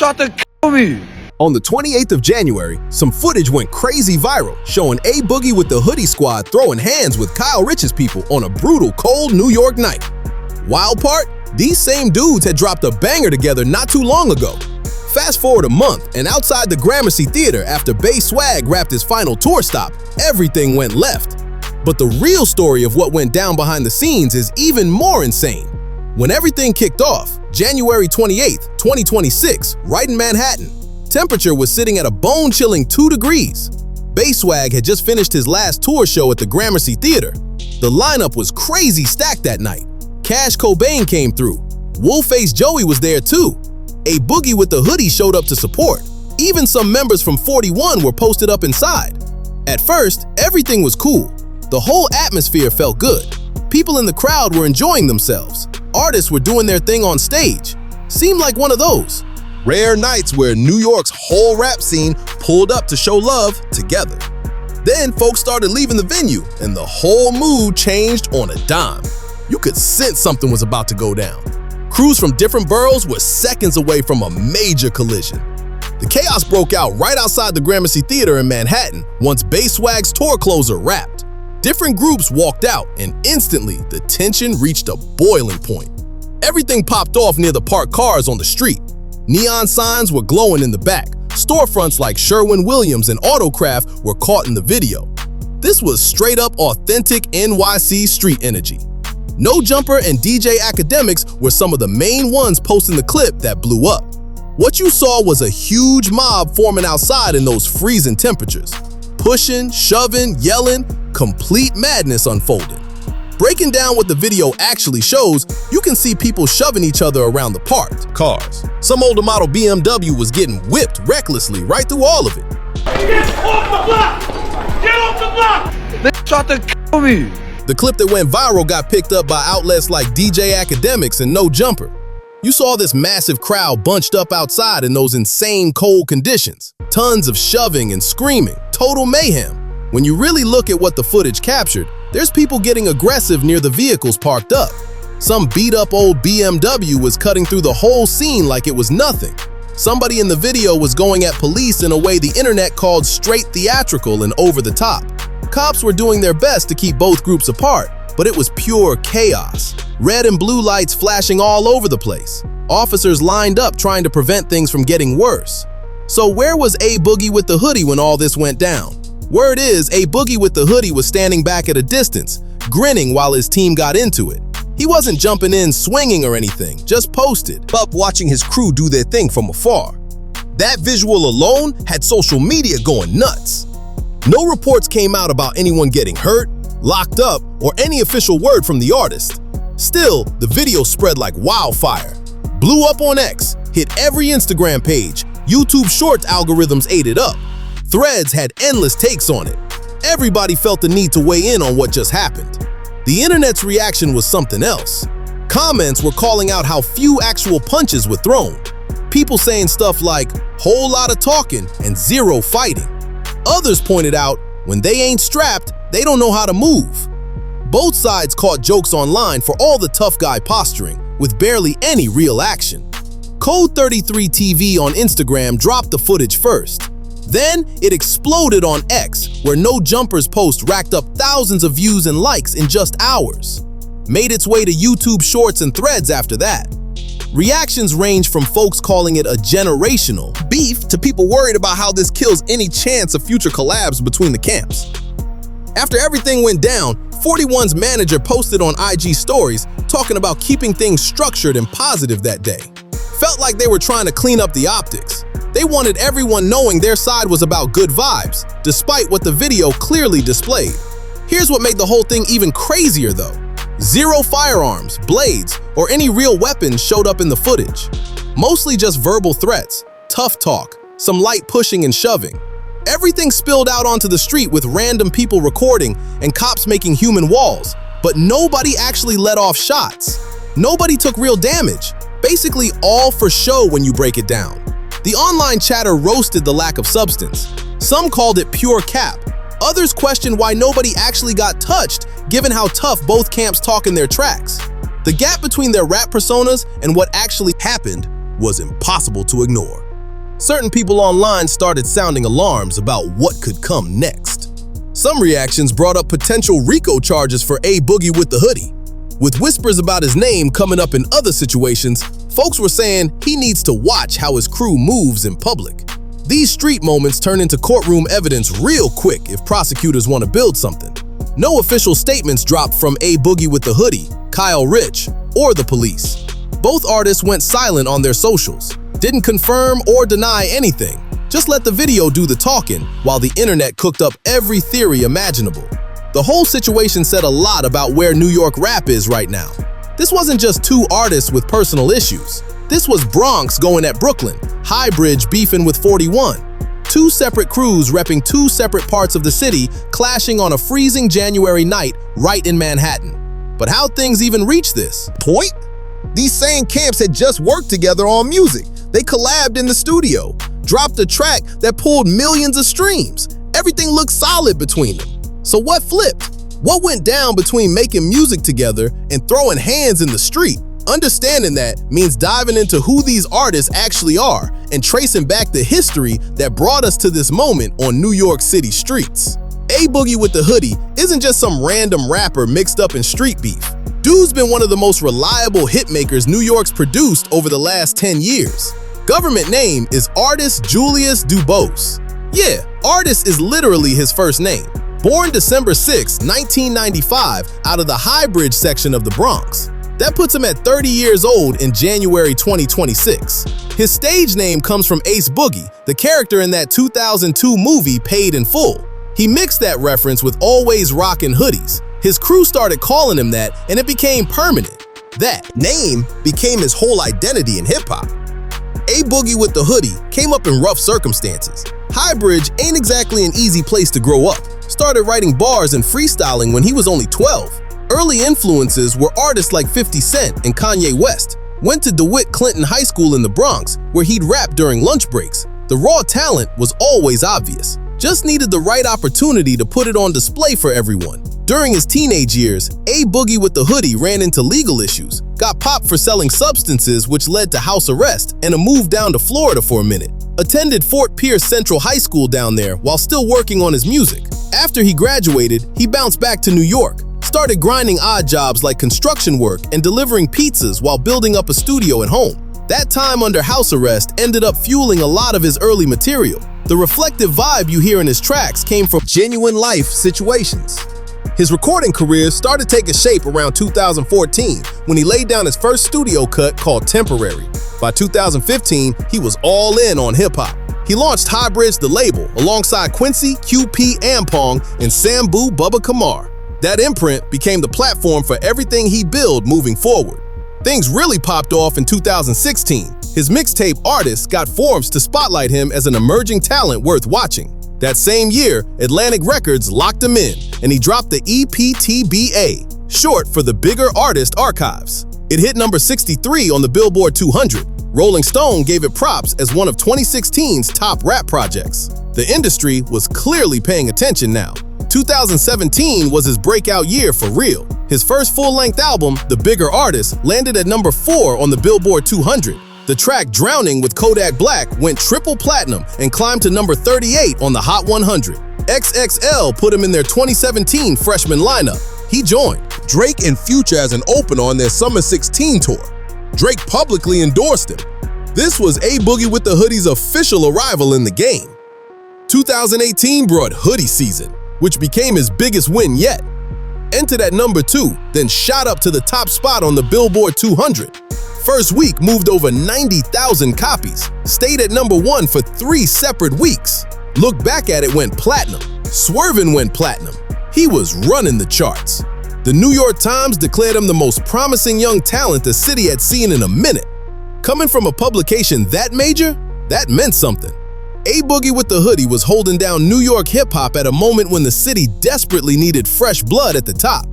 tried to kill me. On the 28th of January, some footage went crazy viral, showing A Boogie with the Hoodie Squad throwing hands with Kyle Richh's people on a brutal, cold New York night. Wild part? These same dudes had dropped a banger together not too long ago. Fast forward a month, and outside the Gramercy Theater, after Bay Swag wrapped his final tour stop, everything went left. But the real story of what went down behind the scenes is even more insane. When everything kicked off, January 28th, 2026, right in Manhattan, temperature was sitting at a bone-chilling 2 degrees. Bay Swag had just finished his last tour show at the Gramercy Theater. The lineup was crazy stacked that night. Cash Cobain came through. Wolfface Joey was there too. A Boogie with the Hoodie showed up to support. Even some members from 41 were posted up inside. At first, everything was cool. The whole atmosphere felt good. People in the crowd were enjoying themselves. Artists were doing their thing on stage. Seemed like one of those rare nights where New York's whole rap scene pulled up to show love together. Then folks started leaving the venue, and the whole mood changed on a dime. You could sense something was about to go down. Crews from different boroughs were seconds away from a major collision. The chaos broke out right outside the Gramercy Theater in Manhattan once Bay Swag's tour closer wrapped. Different groups walked out, and instantly the tension reached a boiling point. Everything popped off near the parked cars on the street. Neon signs were glowing in the back. Storefronts like Sherwin-Williams and Autocraft were caught in the video. This was straight up authentic NYC street energy. No Jumper and DJ Academics were some of the main ones posting the clip that blew up. What you saw was a huge mob forming outside in those freezing temperatures. Pushing, shoving, yelling, complete madness unfolding. Breaking down what the video actually shows, you can see people shoving each other around the parked cars. Some older model BMW was getting whipped recklessly right through all of it. Get off the block! Get off the block! They tried to kill me. The clip that went viral got picked up by outlets like DJ Academics and No Jumper. You saw this massive crowd bunched up outside in those insane cold conditions. Tons of shoving and screaming, total mayhem. When you really look at what the footage captured, there's people getting aggressive near the vehicles parked up. Some beat-up old BMW was cutting through the whole scene like it was nothing. Somebody in the video was going at police in a way the internet called straight theatrical and over the top. Cops were doing their best to keep both groups apart, but it was pure chaos. Red and blue lights flashing all over the place. Officers lined up trying to prevent things from getting worse. So where was A Boogie with the Hoodie when all this went down? Word is, A Boogie with the Hoodie was standing back at a distance, grinning while his team got into it. He wasn't jumping in swinging or anything, just posted up watching his crew do their thing from afar. That visual alone had social media going nuts. No reports came out about anyone getting hurt, locked up, or any official word from the artist. Still, the video spread like wildfire. Blew up on X, hit every Instagram page, YouTube Shorts algorithms ate it up. Threads had endless takes on it. Everybody felt the need to weigh in on what just happened. The internet's reaction was something else. Comments were calling out how few actual punches were thrown. People saying stuff like, "whole lot of talking and zero fighting." Others pointed out, when they ain't strapped, they don't know how to move. Both sides caught jokes online for all the tough guy posturing, with barely any real action. Code 33 TV on Instagram dropped the footage first. Then it exploded on X, where No Jumper's post racked up thousands of views and likes in just hours. Made its way to YouTube Shorts and Threads after that. Reactions range from folks calling it a generational beef to people worried about how this kills any chance of future collabs between the camps. After everything went down, 41's manager posted on IG stories talking about keeping things structured and positive that day. Felt like they were trying to clean up the optics. They wanted everyone knowing their side was about good vibes, despite what the video clearly displayed. Here's what made the whole thing even crazier though. Zero firearms, blades, or any real weapons showed up in the footage. Mostly just verbal threats, tough talk, some light pushing and shoving. Everything spilled out onto the street with random people recording and cops making human walls, but nobody actually let off shots. Nobody took real damage. Basically all for show when you break it down. The online chatter roasted the lack of substance. Some called it pure cap. Others questioned why nobody actually got touched, given how tough both camps talk in their tracks. The gap between their rap personas and what actually happened was impossible to ignore. certain people online started sounding alarms about what could come next. Some reactions brought up potential RICO charges for A Boogie with the Hoodie. With whispers about his name coming up in other situations, folks were saying he needs to watch how his crew moves in public. These street moments turn into courtroom evidence real quick if prosecutors want to build something. No official statements dropped from A Boogie with the Hoodie, Kyle Richh, or the police. Both artists went silent on their socials, didn't confirm or deny anything, just let the video do the talking while the internet cooked up every theory imaginable. The whole situation said a lot about where New York rap is right now. This wasn't just two artists with personal issues. This was Bronx going at Brooklyn, Highbridge beefing with 41. Two separate crews repping two separate parts of the city clashing on a freezing January night right in Manhattan. But how'd things even reach this point? These same camps had just worked together on music. They collabed in the studio, dropped a track that pulled millions of streams. Everything looked solid between them. So what flipped? What went down between making music together and throwing hands in the street? Understanding that means diving into who these artists actually are and tracing back the history that brought us to this moment on New York City streets. A Boogie with the Hoodie isn't just some random rapper mixed up in street beef. Dude's been one of the most reliable hitmakers New York's produced over the last 10 years. Government name is Artist Julius Dubose. Yeah, Artist is literally his first name. Born December 6, 1995, out of the Highbridge section of the Bronx. That puts him at 30 years old in January 2026. His stage name comes from Ace Boogie, the character in that 2002 movie Paid in Full. He mixed that reference with always rockin' hoodies. His crew started calling him that, and it became permanent. That name became his whole identity in hip-hop. A Boogie with the Hoodie came up in rough circumstances. Highbridge ain't exactly an easy place to grow up. Started writing bars and freestyling when he was only 12. Early influences were artists like 50 Cent and Kanye West. Went to DeWitt Clinton High School in the Bronx, where he'd rap during lunch breaks. The raw talent was always obvious. Just needed the right opportunity to put it on display for everyone. During his teenage years, A Boogie with the Hoodie ran into legal issues, got popped for selling substances which led to house arrest and a move down to Florida for a minute. Attended Fort Pierce Central High School down there while still working on his music. After he graduated, he bounced back to New York, started grinding odd jobs like construction work and delivering pizzas while building up a studio at home. That time under house arrest ended up fueling a lot of his early material. The reflective vibe you hear in his tracks came from genuine life situations. His recording career started taking shape around 2014 when he laid down his first studio cut called Temporary. By 2015, he was all in on hip-hop. He launched Highbridge the label alongside Quincy, QP Ampong, and Sambu Bubba Kamar. That imprint became the platform for everything he built moving forward. Things really popped off in 2016. His mixtape Artist got Forbes to spotlight him as an emerging talent worth watching. That same year, Atlantic Records locked him in, and he dropped the EPTBA, short for the Bigger Artist Archives. It hit number 63 on the Billboard 200. Rolling Stone gave it props as one of 2016's top rap projects. The industry was clearly paying attention now. 2017 was his breakout year for real. His first full-length album, The Bigger Artist, landed at number 4 on the Billboard 200. The track Drowning with Kodak Black went triple platinum and climbed to number 38 on the Hot 100. XXL put him in their 2017 freshman lineup. He joined Drake and Future as an opener on their Summer 16 tour. Drake publicly endorsed him. This was A Boogie with the Hoodie's official arrival in the game. 2018 brought Hoodie Season, which became his biggest win yet. Entered at number 2, then shot up to the top spot on the Billboard 200. First week moved over 90,000 copies, stayed at number 1 for 3 separate weeks. Look back at it, went platinum. Swervin' went platinum. He was running the charts. The New York Times declared him the most promising young talent the city had seen in a minute. Coming from a publication that major, that meant something. A Boogie with the Hoodie was holding down New York hip-hop at a moment when the city desperately needed fresh blood at the top.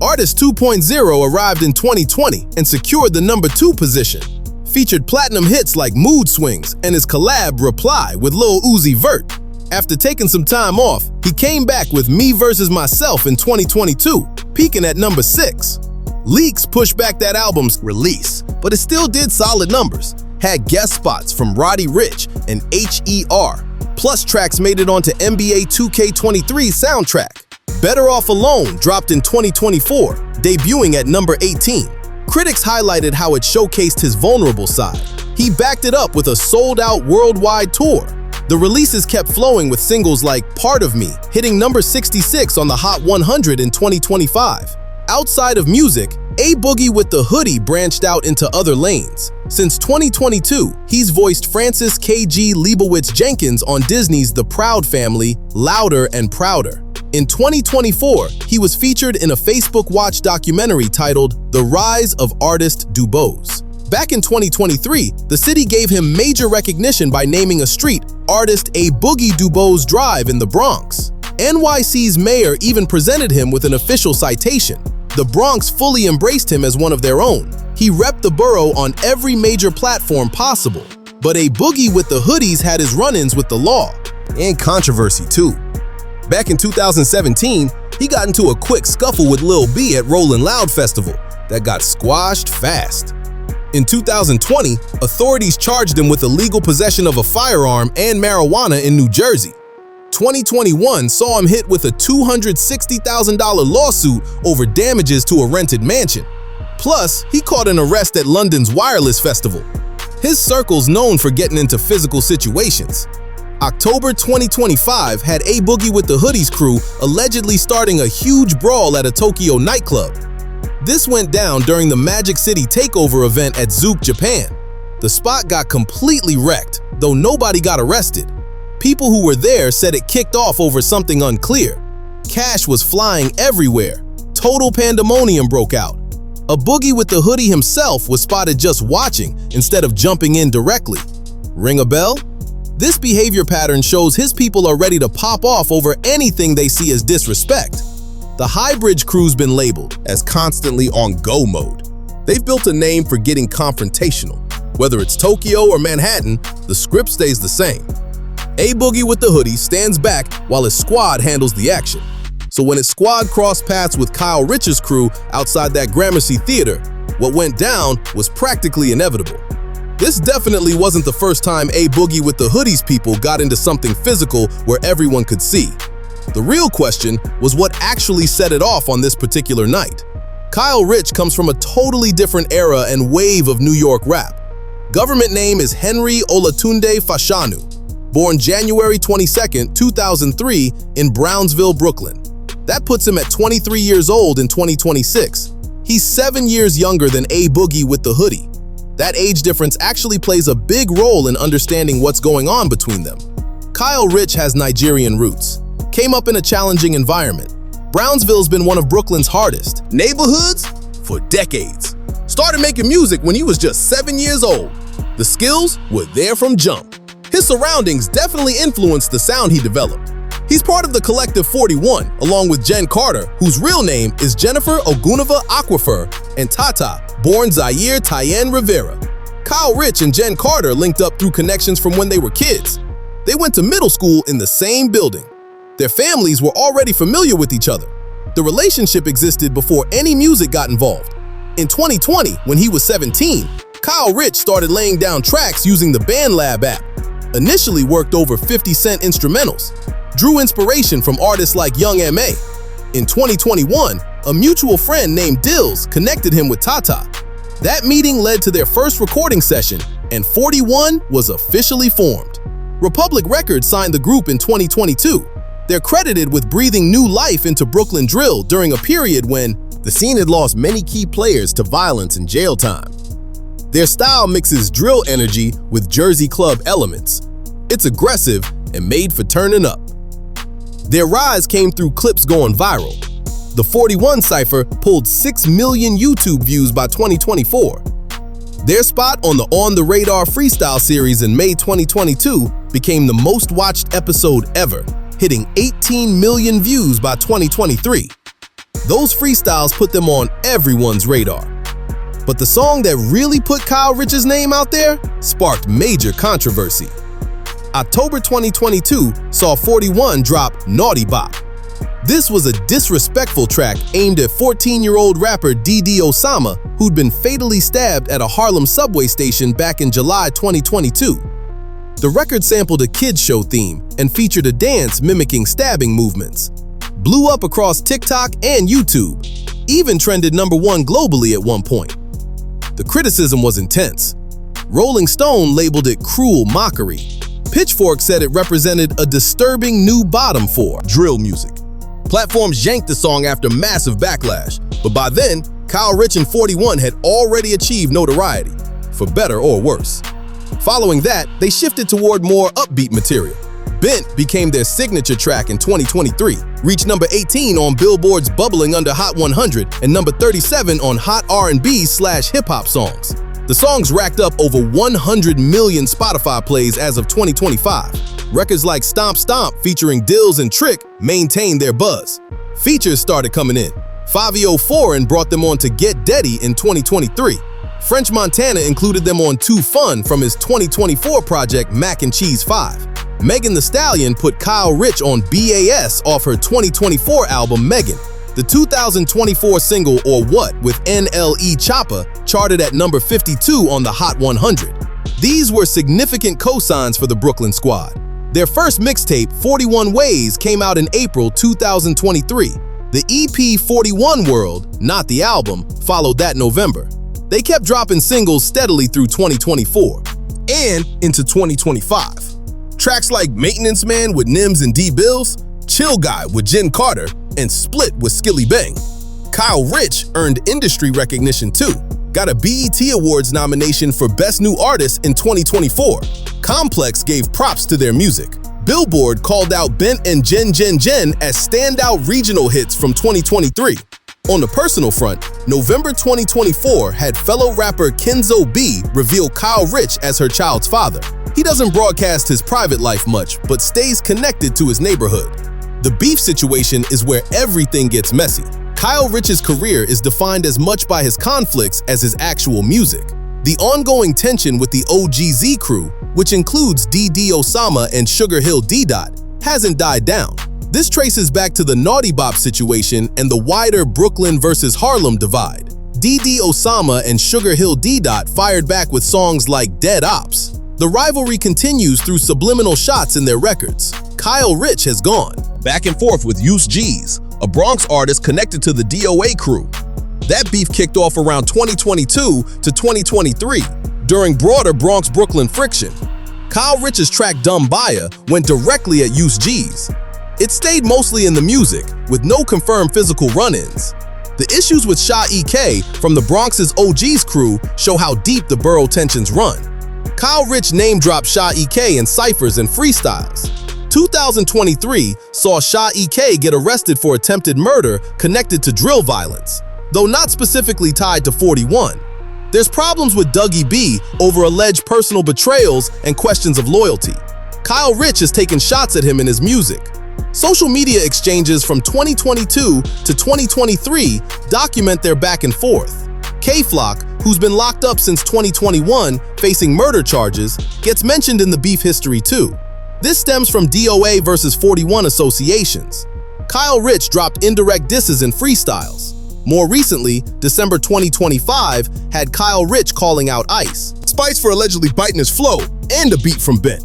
Artist 2.0 arrived in 2020 and secured the number 2 position. Featured platinum hits like Mood Swings and his collab Reply with Lil Uzi Vert. After taking some time off, he came back with Me vs. Myself in 2022, peaking at number 6. Leaks pushed back that album's release, but it still did solid numbers. had guest spots from Richh and HER. Plus tracks made it onto NBA 2K23's soundtrack. Better Off Alone dropped in 2024, debuting at number 18. Critics highlighted how it showcased his vulnerable side. He backed it up with a sold-out worldwide tour. The releases kept flowing with singles like Part of Me, hitting number 66 on the Hot 100 in 2025. Outside of music, A Boogie with the Hoodie branched out into other lanes. Since 2022, he's voiced Francis K.G. Leibowitz-Jenkins on Disney's The Proud Family, Louder and Prouder. In 2024, he was featured in a Facebook Watch documentary titled The Rise of Artist Dubose. Back in 2023, the city gave him major recognition by naming a street Artist A Boogie Dubose Drive in the Bronx. NYC's mayor even presented him with an official citation. The Bronx fully embraced him as one of their own. He repped the borough on every major platform possible. But A Boogie with the Hoodies had his run-ins with the law. And controversy too. Back in 2017, he got into a quick scuffle with Lil B at Rollin' Loud Festival that got squashed fast. In 2020, authorities charged him with illegal possession of a firearm and marijuana in New Jersey. 2021 saw him hit with a $260,000 lawsuit over damages to a rented mansion. Plus, he caught an arrest at London's Wireless Festival. His circle's known for getting into physical situations. October 2025 had A Boogie with the Hoodies crew allegedly starting a huge brawl at a Tokyo nightclub. This went down during the Magic City Takeover event at Zouk, Japan. The spot got completely wrecked, though nobody got arrested. People who were there said it kicked off over something unclear. Cash was flying everywhere. Total pandemonium broke out. A Boogie with the Hoodie himself was spotted just watching instead of jumping in directly. Ring a bell? This behavior pattern shows his people are ready to pop off over anything they see as disrespect. The Highbridge crew's been labeled as constantly on go mode. They've built a name for getting confrontational. Whether it's Tokyo or Manhattan, the script stays the same. A Boogie with the Hoodie stands back while his squad handles the action. So when his squad crossed paths with Kyle Richh's crew outside that Gramercy Theater, what went down was practically inevitable. This definitely wasn't the first time A Boogie with the Hoodies people got into something physical where everyone could see. The real question was what actually set it off on this particular night. Kyle Richh comes from a totally different era and wave of New York rap. Government name is Henry Olatunde Fashanu. Born January 22, 2003 in Brownsville, Brooklyn. That puts him at 23 years old in 2026. He's 7 years younger than A Boogie with the Hoodie. That age difference actually plays a big role in understanding what's going on between them. Kyle Richh has Nigerian roots. Came up in a challenging environment. Brownsville's been one of Brooklyn's hardest neighborhoods for decades. Started making music when he was just 7 years old. The skills were there from jump. His surroundings definitely influenced the sound he developed. He's part of the collective 41, along with Jen Carter, whose real name is Jennifer Ogunova Aquifer, and Tata, born Zaire Tyen Rivera. Kyle Richh and Jen Carter linked up through connections from when they were kids. They went to middle school in the same building. Their families were already familiar with each other. The relationship existed before any music got involved. In 2020, when he was 17, Kyle Richh started laying down tracks using the BandLab app. Initially worked over 50 Cent instrumentals, drew inspiration from artists like Young M.A. In 2021, a mutual friend named Dills connected him with Tata. That meeting led to their first recording session, and 41 was officially formed. Republic Records signed the group in 2022. They're credited with breathing new life into Brooklyn drill during a period when the scene had lost many key players to violence and jail time. Their style mixes drill energy with Jersey club elements. It's aggressive and made for turning up. Their rise came through clips going viral. The 41 cypher pulled 6 million YouTube views by 2024. Their spot on the On the Radar freestyle series in May 2022 became the most watched episode ever, hitting 18 million views by 2023. Those freestyles put them on everyone's radar. But the song that really put Kyle Richh's name out there sparked major controversy. October 2022 saw 41 drop Naughty Bop. This was a disrespectful track aimed at 14-year-old rapper DD Osama, who'd been fatally stabbed at a Harlem subway station back in July 2022. The record sampled a kids' show theme and featured a dance mimicking stabbing movements. Blew up across TikTok and YouTube, even trended #1 globally at one point. The criticism was intense. Rolling Stone labeled it cruel mockery. Pitchfork said it represented a disturbing new bottom for drill music. Platforms yanked the song after massive backlash, but by then, Kyle Richh and 41 had already achieved notoriety, for better or worse. Following that, they shifted toward more upbeat material. Bent became their signature track in 2023, reached #18 on Billboard's Bubbling Under Hot 100 and #37 on Hot R&B/hip-hop songs. The songs racked up over 100 million Spotify plays as of 2025. Records like Stomp Stomp featuring Dills and Trick maintained their buzz. Features started coming in. Fivio Foreign brought them on to Get Deady in 2023. French Montana included them on Too Fun from his 2024 project Mac and Cheese 5. Megan Thee Stallion put Kyle Richh on BAS off her 2024 album Megan. The 2024 single Or What with NLE Choppa charted at #52 on the Hot 100. These were significant cosigns for the Brooklyn squad. Their first mixtape, 41 Ways, came out in April 2023. The EP 41 World, not the album, followed that November. They kept dropping singles steadily through 2024 and into 2025. Tracks like Maintenance Man with Nims and D Bills, Chill Guy with Jen Carter, and Split with Skilly Bang. Kyle Richh earned industry recognition too. Got a BET Awards nomination for Best New Artist in 2024. Complex gave props to their music. Billboard called out Bent and Jen as standout regional hits from 2023. On the personal front, November 2024 had fellow rapper Kenzo B reveal Kyle Richh as her child's father. He doesn't broadcast his private life much, but stays connected to his neighborhood. The beef situation is where everything gets messy. Kyle Richh's career is defined as much by his conflicts as his actual music. The ongoing tension with the OGZ crew, which includes DD Osama and Sugar Hill D-Dot, hasn't died down. This traces back to the Naughty Bop situation and the wider Brooklyn versus Harlem divide. DD Osama and Sugar Hill D-Dot fired back with songs like Dead Ops. The rivalry continues through subliminal shots in their records. Kyle Richh has gone back and forth with Use G's, a Bronx artist connected to the DOA crew. That beef kicked off around 2022 to 2023 during broader Bronx-Brooklyn friction. Kyle Richh's track Dumb Buyer went directly at Use G's. It stayed mostly in the music, with no confirmed physical run-ins. The issues with Sha EK from the Bronx's OG's crew show how deep the borough tensions run. Kyle Richh name-dropped Sha EK in ciphers and freestyles. 2023 saw Sha EK get arrested for attempted murder connected to drill violence, though not specifically tied to 41. There's problems with Dougie B over alleged personal betrayals and questions of loyalty. Kyle Richh has taken shots at him in his music. Social media exchanges from 2022 to 2023 document their back and forth. K-Flock, who's been locked up since 2021 facing murder charges, gets mentioned in the beef history too. This stems from DOA versus 41 associations. Kyle Richh dropped indirect disses and freestyles. More recently, December 2025 had Kyle Richh calling out ICE. Spice for allegedly biting his flow and a beat from Bent.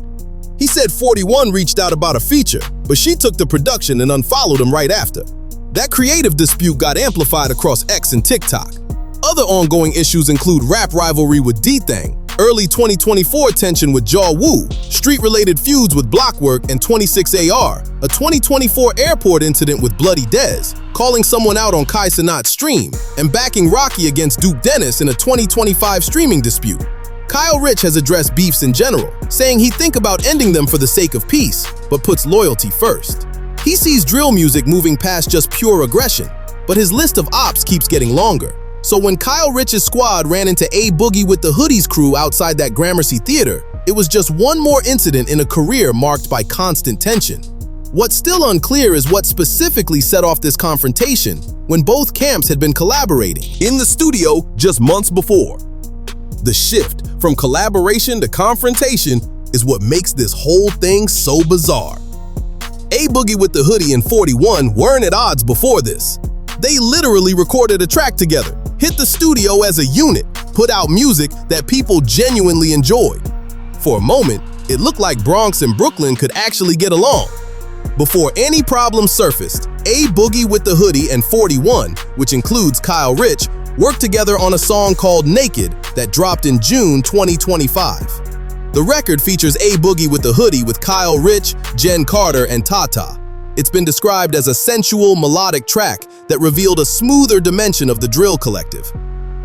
He said 41 reached out about a feature, but she took the production and unfollowed him right after. That creative dispute got amplified across X and TikTok. Other ongoing issues include rap rivalry with D-Thang, early 2024 tension with Jaw Wu, street-related feuds with Blockwork and 26AR, a 2024 airport incident with Bloody Dez, calling someone out on Kai Cenat's stream, and backing Rocky against Duke Dennis in a 2025 streaming dispute. Kyle Richh has addressed beefs in general, saying he'd think about ending them for the sake of peace, but puts loyalty first. He sees drill music moving past just pure aggression, but his list of ops keeps getting longer. So when Kyle Richh's squad ran into A Boogie with the Hoodies crew outside that Gramercy theater, it was just one more incident in a career marked by constant tension. What's still unclear is what specifically set off this confrontation when both camps had been collaborating in the studio just months before. The shift from collaboration to confrontation is what makes this whole thing so bizarre. A Boogie with the Hoodie and 41 weren't at odds before this. They literally recorded a track together, hit the studio as a unit, put out music that people genuinely enjoyed. For a moment, it looked like Bronx and Brooklyn could actually get along. Before any problems surfaced, A Boogie with the Hoodie and 41, which includes Kyle Richh, worked together on a song called Naked that dropped in June 2025. The record features A Boogie with the Hoodie with Kyle Richh, Jen Carter, and Tata. It's been described as a sensual, melodic track that revealed a smoother dimension of the drill collective.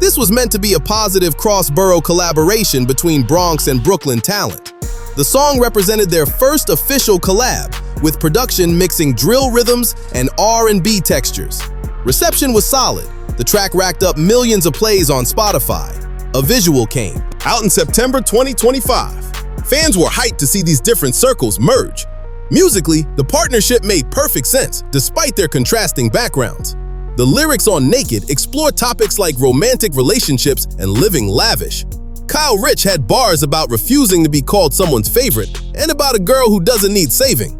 This was meant to be a positive cross-borough collaboration between Bronx and Brooklyn talent. The song represented their first official collab, with production mixing drill rhythms and R&B textures. Reception was solid. The track racked up millions of plays on Spotify. A visual came out in September 2025. Fans were hyped to see these different circles merge. Musically, the partnership made perfect sense, despite their contrasting backgrounds. The lyrics on Naked explore topics like romantic relationships and living lavish. Kyle Richh had bars about refusing to be called someone's favorite and about a girl who doesn't need saving.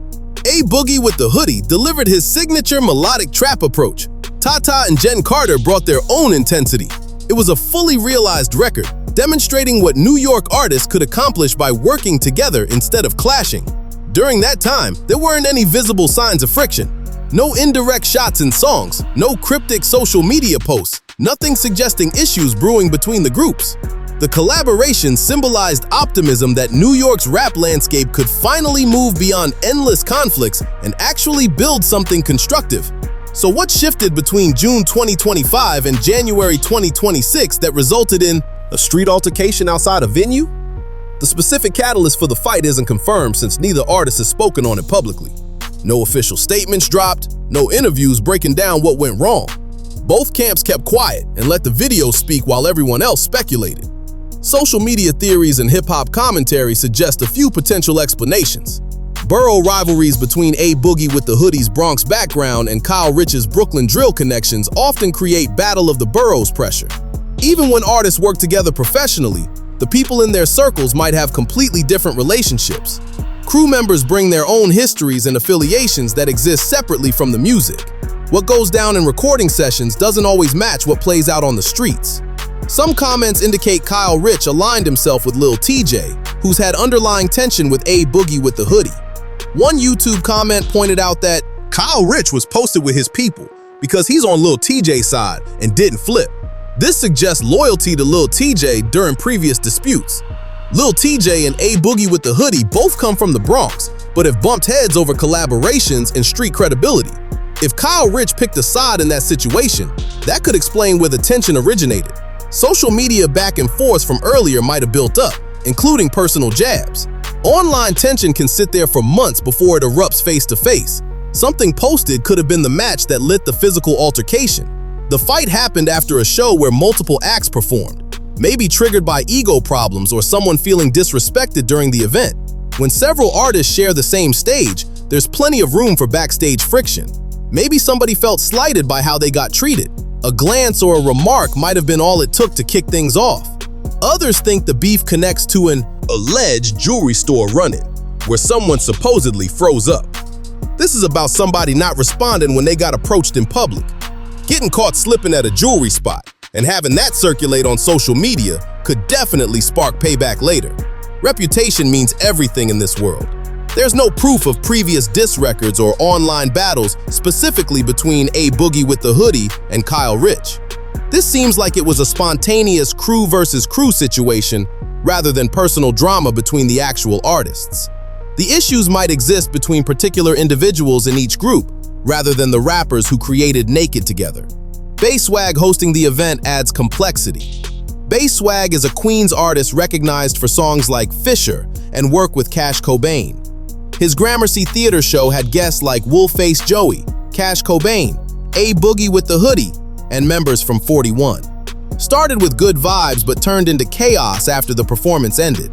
A Boogie with the Hoodie delivered his signature melodic trap approach. Tata and Jen Carter brought their own intensity. It was a fully realized record, demonstrating what New York artists could accomplish by working together instead of clashing. During that time, there weren't any visible signs of friction. No indirect shots in songs, no cryptic social media posts, nothing suggesting issues brewing between the groups. The collaboration symbolized optimism that New York's rap landscape could finally move beyond endless conflicts and actually build something constructive. So what shifted between June 2025 and January 2026 that resulted in a street altercation outside a venue? The specific catalyst for the fight isn't confirmed since neither artist has spoken on it publicly. No official statements dropped, no interviews breaking down what went wrong. Both camps kept quiet and let the video speak while everyone else speculated. Social media theories and hip-hop commentary suggest a few potential explanations. Borough rivalries between A Boogie with the Hoodie's Bronx background and Kyle Richh's Brooklyn drill connections often create battle of the boroughs pressure. Even when artists work together professionally, the people in their circles might have completely different relationships. Crew members bring their own histories and affiliations that exist separately from the music. What goes down in recording sessions doesn't always match what plays out on the streets. Some comments indicate Kyle Richh aligned himself with Lil TJ, who's had underlying tension with A Boogie with the Hoodie. One YouTube comment pointed out that Kyle Richh was posted with his people because he's on Lil TJ's side and didn't flip. This suggests loyalty to Lil TJ during previous disputes. Lil TJ and A Boogie with the Hoodie both come from the Bronx, but have bumped heads over collaborations and street credibility. If Kyle Richh picked a side in that situation, that could explain where the tension originated. Social media back and forth from earlier might have built up, including personal jabs. Online tension can sit there for months before it erupts face-to-face. Something posted could have been the match that lit the physical altercation. The fight happened after a show where multiple acts performed, maybe triggered by ego problems or someone feeling disrespected during the event. When several artists share the same stage, there's plenty of room for backstage friction. Maybe somebody felt slighted by how they got treated. A glance or a remark might have been all it took to kick things off. Others think the beef connects to an alleged jewelry store run-in, where someone supposedly froze up. This is about somebody not responding when they got approached in public. Getting caught slipping at a jewelry spot and having that circulate on social media could definitely spark payback later. Reputation means everything in this world. There's no proof of previous diss records or online battles specifically between A Boogie with the Hoodie and Kyle Richh. This seems like it was a spontaneous crew versus crew situation rather than personal drama between the actual artists. The issues might exist between particular individuals in each group rather than the rappers who created Naked together. Bayswag hosting the event adds complexity. Bayswag is a Queens artist recognized for songs like Fisher and work with Cash Cobain. His Gramercy Theater show had guests like Wolfface Joey, Cash Cobain, A Boogie with the Hoodie, and members from 41. Started with good vibes but turned into chaos after the performance ended.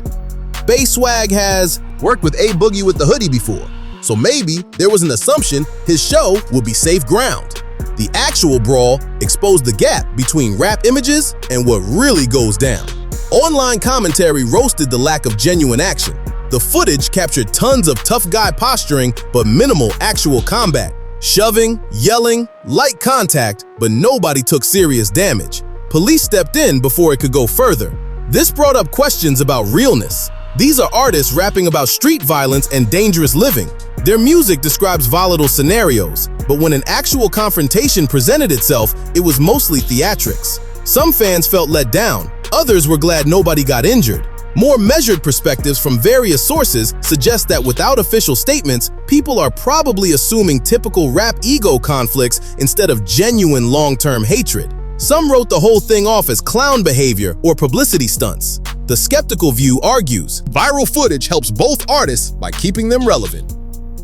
Bayswag has worked with A Boogie with the Hoodie before, so maybe there was an assumption his show would be safe ground. The actual brawl exposed the gap between rap images and what really goes down. Online commentary roasted the lack of genuine action. The footage captured tons of tough guy posturing but minimal actual combat. Shoving, yelling, light contact, but nobody took serious damage. Police stepped in before it could go further. This brought up questions about realness. These are artists rapping about street violence and dangerous living. Their music describes volatile scenarios, but when an actual confrontation presented itself, it was mostly theatrics. Some fans felt let down, others were glad nobody got injured. More measured perspectives from various sources suggest that without official statements, people are probably assuming typical rap ego conflicts instead of genuine long-term hatred. Some wrote the whole thing off as clown behavior or publicity stunts. The skeptical view argues, viral footage helps both artists by keeping them relevant.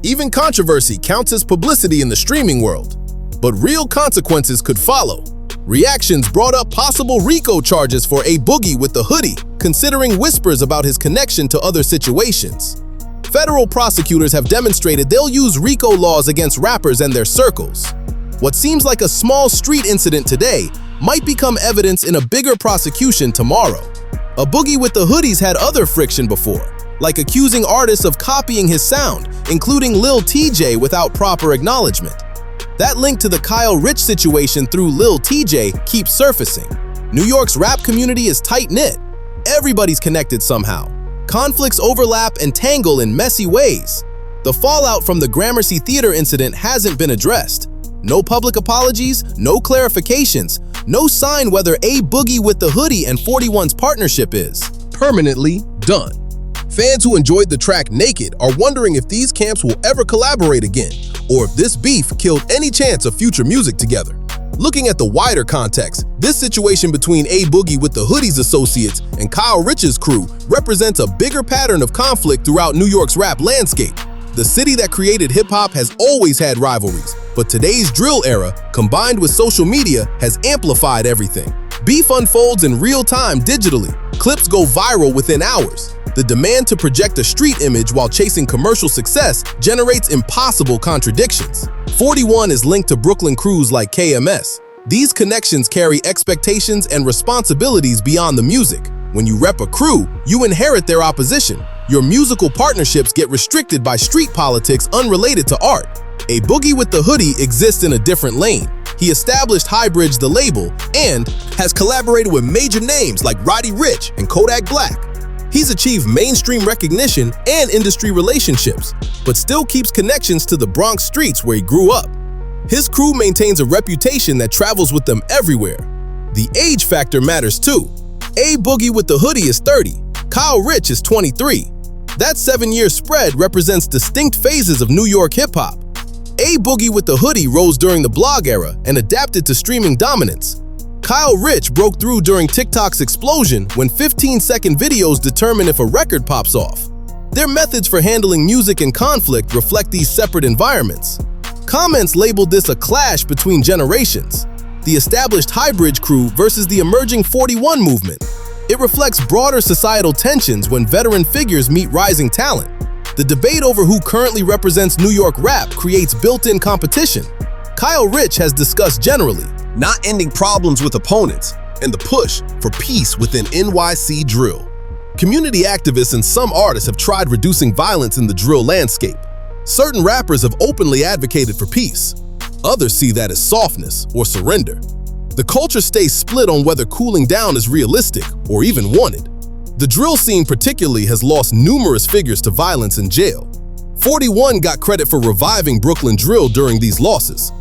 Even controversy counts as publicity in the streaming world. But real consequences could follow. Reactions brought up possible RICO charges for A Boogie with the hoodie, considering whispers about his connection to other situations. Federal prosecutors have demonstrated they'll use RICO laws against rappers and their circles. What seems like a small street incident today might become evidence in a bigger prosecution tomorrow. A Boogie with the hoodie's had other friction before, like accusing artists of copying his sound, including Lil TJ without proper acknowledgement. That link to the Kyle Richh situation through Lil TJ keeps surfacing. New York's rap community is tight-knit. Everybody's connected somehow. Conflicts overlap and tangle in messy ways. The fallout from the Gramercy Theater incident hasn't been addressed. No public apologies, no clarifications, no sign whether A Boogie with the hoodie and 41's partnership is permanently done. Fans who enjoyed the track Naked are wondering if these camps will ever collaborate again, or if this beef killed any chance of future music together. Looking at the wider context, this situation between A Boogie with the hoodie's associates and Kyle Richh's crew represents a bigger pattern of conflict throughout New York's rap landscape. The city that created hip-hop has always had rivalries, but today's drill era, combined with social media, has amplified everything. Beef unfolds in real time digitally. Clips go viral within hours. The demand to project a street image while chasing commercial success generates impossible contradictions. 41 is linked to Brooklyn crews like KMS. These connections carry expectations and responsibilities beyond the music. When you rep a crew, you inherit their opposition. Your musical partnerships get restricted by street politics unrelated to art. A Boogie with the hoodie exists in a different lane. He established Highbridge the label and has collaborated with major names like Roddy Richh and Kodak Black. He's achieved mainstream recognition and industry relationships, but still keeps connections to the Bronx streets where he grew up. His crew maintains a reputation that travels with them everywhere. The age factor matters too. A Boogie with the hoodie is 30, Kyle Richh is 23. That 7-year spread represents distinct phases of New York hip-hop. A Boogie with the hoodie rose during the blog era and adapted to streaming dominance. Kyle Richh broke through during TikTok's explosion when 15-second videos determine if a record pops off. Their methods for handling music and conflict reflect these separate environments. Comments labeled this a clash between generations, the established Highbridge crew versus the emerging 41 movement. It reflects broader societal tensions when veteran figures meet rising talent. The debate over who currently represents New York rap creates built-in competition. Kyle Richh has discussed generally not ending problems with opponents and the push for peace within NYC drill. Community activists and some artists have tried reducing violence in the drill landscape. Certain rappers have openly advocated for peace. Others see that as softness or surrender. The culture stays split on whether cooling down is realistic or even wanted. The drill scene particularly has lost numerous figures to violence and jail. 41 got credit for reviving Brooklyn drill during these losses.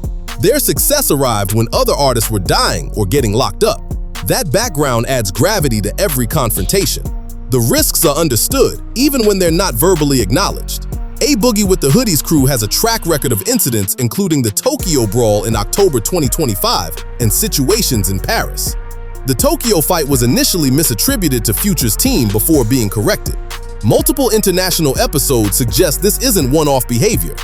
Their success arrived when other artists were dying or getting locked up. That background adds gravity to every confrontation. The risks are understood, even when they're not verbally acknowledged. A Boogie with the hoodie's crew has a track record of incidents including the Tokyo Brawl in October 2025 and situations in Paris. The Tokyo fight was initially misattributed to Future's team before being corrected. Multiple international episodes suggest this isn't one-off behavior.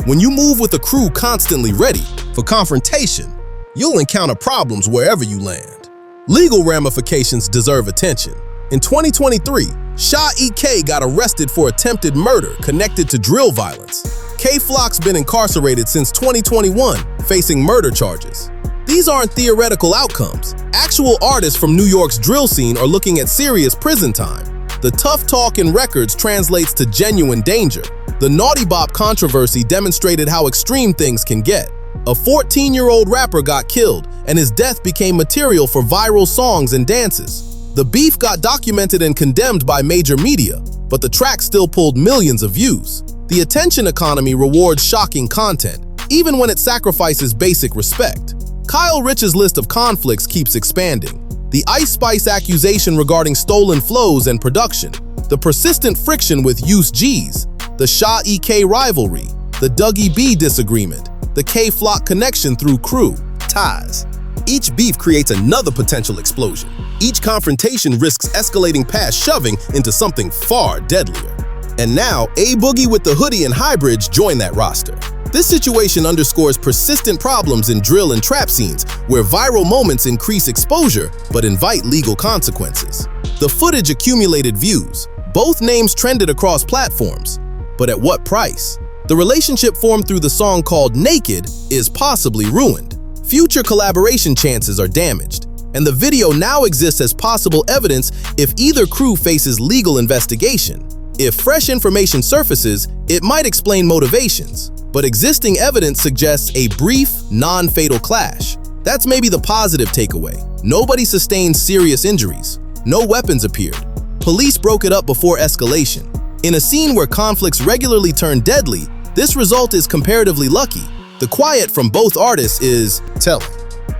When you move with a crew constantly ready for confrontation, you'll encounter problems wherever you land. Legal ramifications deserve attention. In 2023, Shah E.K. got arrested for attempted murder connected to drill violence. K-Flock's been incarcerated since 2021, facing murder charges. These aren't theoretical outcomes. Actual artists from New York's drill scene are looking at serious prison time. The tough talk in records translates to genuine danger. The Naughty Bop controversy demonstrated how extreme things can get. A 14-year-old rapper got killed, and his death became material for viral songs and dances. The beef got documented and condemned by major media, but the track still pulled millions of views. The attention economy rewards shocking content, even when it sacrifices basic respect. Kyle Richh's list of conflicts keeps expanding. The Ice Spice accusation regarding stolen flows and production, the persistent friction with Youss G's, the Shaw-EK rivalry, the Dougie B disagreement, the K-Flock connection through crew ties. Each beef creates another potential explosion. Each confrontation risks escalating past shoving into something far deadlier. And now, A Boogie with the Hoodie and Highbridge join that roster. This situation underscores persistent problems in drill and trap scenes where viral moments increase exposure but invite legal consequences. The footage accumulated views. Both names trended across platforms. But at what price? The relationship formed through the song called Naked is possibly ruined. Future collaboration chances are damaged. And the video now exists as possible evidence if either crew faces legal investigation. If fresh information surfaces, it might explain motivations. But existing evidence suggests a brief, non-fatal clash. That's maybe the positive takeaway. Nobody sustained serious injuries. No weapons appeared. Police broke it up before escalation. In a scene where conflicts regularly turn deadly, this result is comparatively lucky. The quiet from both artists is telling.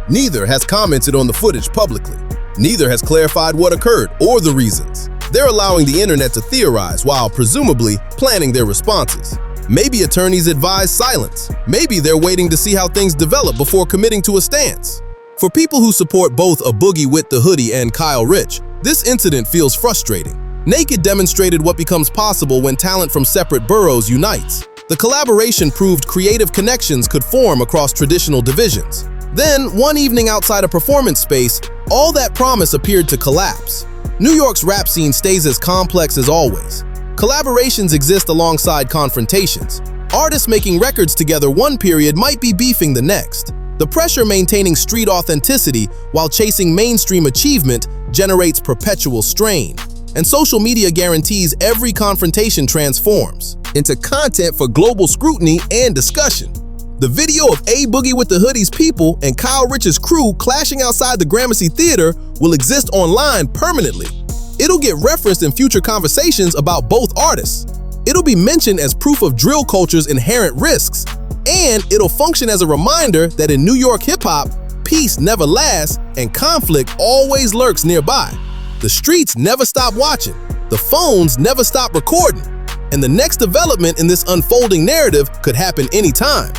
Neither has commented on the footage publicly. Neither has clarified what occurred or the reasons. They're allowing the internet to theorize while presumably planning their responses. Maybe attorneys advise silence. Maybe they're waiting to see how things develop before committing to a stance. For people who support both A Boogie with the Hoodie and Kyle Richh, this incident feels frustrating. Naked demonstrated what becomes possible when talent from separate boroughs unites. The collaboration proved creative connections could form across traditional divisions. Then, one evening outside a performance space, all that promise appeared to collapse. New York's rap scene stays as complex as always. Collaborations exist alongside confrontations. Artists making records together one period might be beefing the next. The pressure maintaining street authenticity while chasing mainstream achievement generates perpetual strain. And social media guarantees every confrontation transforms into content for global scrutiny and discussion. The video of A Boogie with the Hoodie's people and Kyle Richh's crew clashing outside the Gramercy Theater will exist online permanently. It'll get referenced in future conversations about both artists. It'll be mentioned as proof of drill culture's inherent risks. And it'll function as a reminder that in New York hip-hop, peace never lasts and conflict always lurks nearby. The streets never stop watching. The phones never stop recording. And the next development in this unfolding narrative could happen anytime.